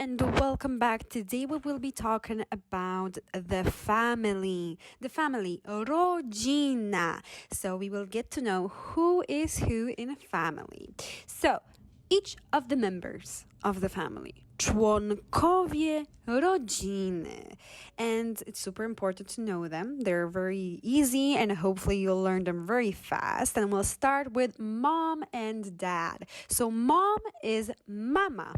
and welcome back. Today we will be talking about the family, rodzina. So we will get to know who is who in a family. So each of the members of the family, członkowie rodziny. And it's super important to know them. They're very easy and hopefully you'll learn them very fast. And we'll start with mom and dad. So mom is mama.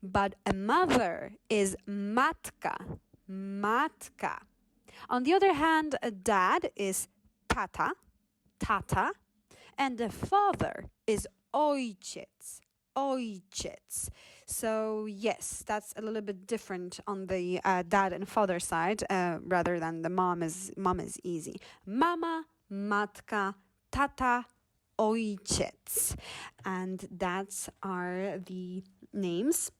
But a mother is matka. On the other hand, a dad is tata, and the father is ojciec. So yes, that's a little bit different on the dad and father side, rather than the mom is easy. Mama, matka, tata, ojciec, and that's are the names.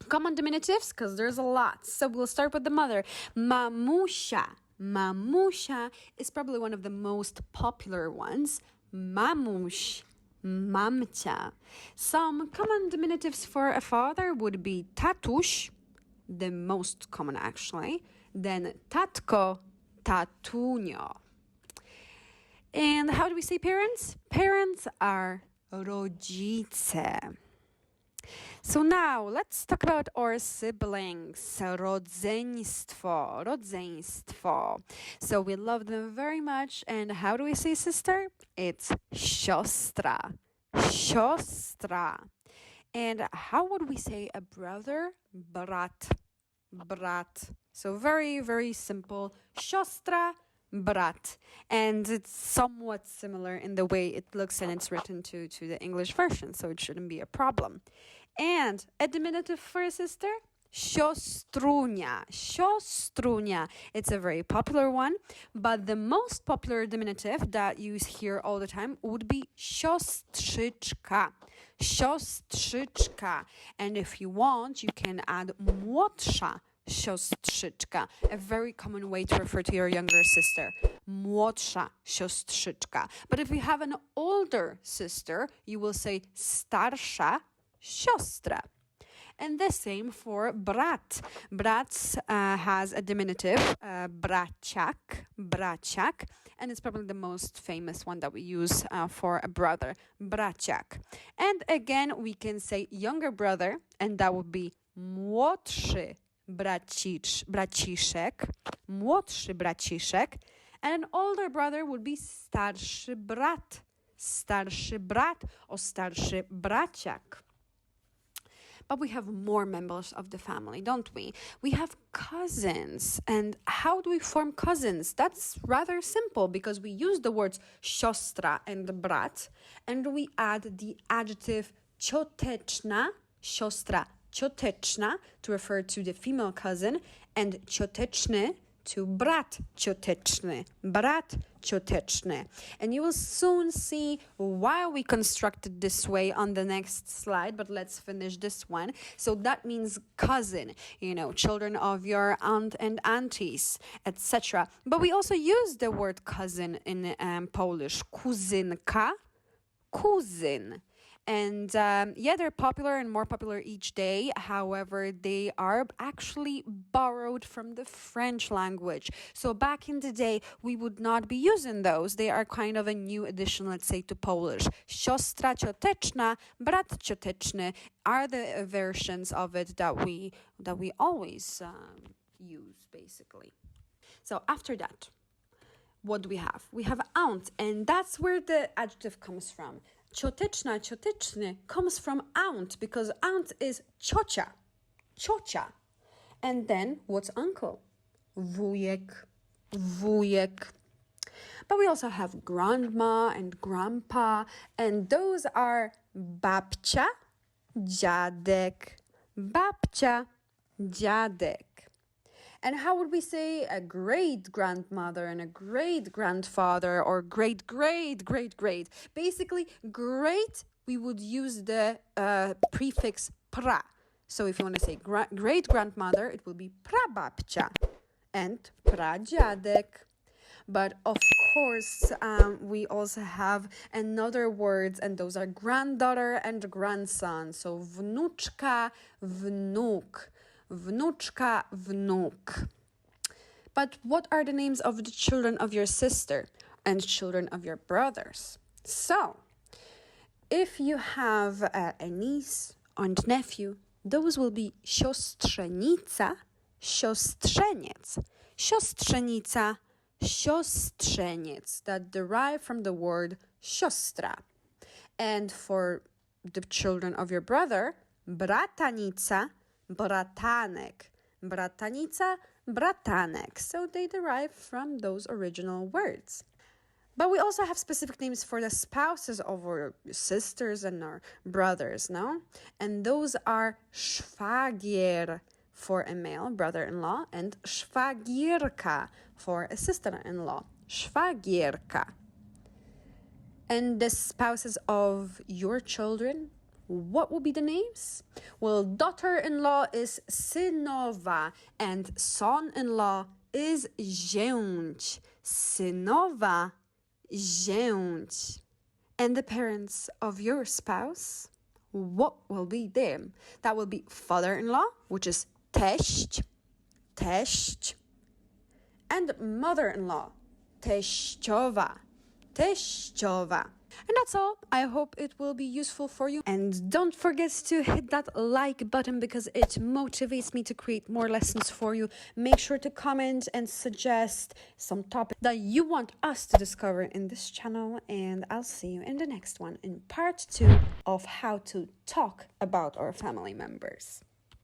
Common diminutives, because there's a lot. So we'll start with the mother. Mamusia is probably one of the most popular ones. Mamuś, mamcia. Some common diminutives for a father would be tatuś, the most common actually. Then tatko, tatunio. And how do we say parents? Parents are rodzice. So now let's talk about our siblings. Rodzeństwo. So we love them very much. And how do we say sister? It's siostra. And how would we say a brother? Brat. So very, very simple. Siostra, brat. And it's somewhat similar in the way it looks and it's written to the English version, so it shouldn't be a problem. And a diminutive for a sister, siostrunia. It's a very popular one, but the most popular diminutive that you hear all the time would be siostrzyczka. And if you want, you can add młodsza siostrzyczka, a very common way to refer to your younger sister. Młodsza siostrzyczka. But if you have an older sister, you will say starsza siostra. And the same for brat. Brat has a diminutive, braciak, and it's probably the most famous one that we use for a brother, braciak. And again, we can say younger brother, and that would be młodszy braciszek, and an older brother would be starszy brat or starszy braciak. But we have more members of the family, don't we? We have cousins. And how do we form cousins? That's rather simple because we use the words siostra and brat, and we add the adjective cioteczna, siostra cioteczna, to refer to the female cousin, and cioteczny to brat cioteczny. And you will soon see why we constructed this way on the next slide, but let's finish this one. So that means cousin, children of your aunt and aunties, etc. But we also use the word cousin in Polish. Kuzynka, kuzyn. And they're popular and more popular each day. However, they are actually borrowed from the French language. So back in the day, we would not be using those. They are kind of a new addition, let's say, to Polish. Siostra cioteczna, brat cioteczny are the versions of it that we always use, basically. So after that, what do we have? We have aunt, and that's where the adjective comes from. Cioteczna, cioteczny comes from aunt because aunt is ciocia. And then what's uncle? Wujek. But we also have grandma and grandpa, and those are babcia, dziadek. And how would we say a great-grandmother and a great-grandfather or great-great? Basically, great, we would use the prefix pra. So if you want to say great-grandmother, it will be prababcia and pradziadek. But of course, we also have another words, and those are granddaughter and grandson. So wnuczka, wnuk, wnuczka, wnuk. But what are the names of the children of your sister and children of your brothers? So, if you have a niece and nephew, those will be siostrzenica, siostrzeniec, siostrzenica, siostrzeniec, that derive from the word siostra. And for the children of your brother, bratanica, bratanek, bratanica, bratanek. So they derive from those original words. But we also have specific names for the spouses of our sisters and our brothers, no? And those are szwagier for a male brother-in-law and szwagierka for a sister-in-law. Szwagierka. And the spouses of your children, what will be the names? Well, daughter-in-law is synowa and son-in-law is zięć. Synowa, zięć. And the parents of your spouse, what will be them? That will be father-in-law, which is teść, teść. And mother-in-law, teściowa, teściowa. And that's all. I hope it will be useful for you. And don't forget to hit that like button because it motivates me to create more lessons for you. Make sure to comment and suggest some topics that you want us to discover in this channel. And I'll see you in the next one in part 2 of how to talk about our family members.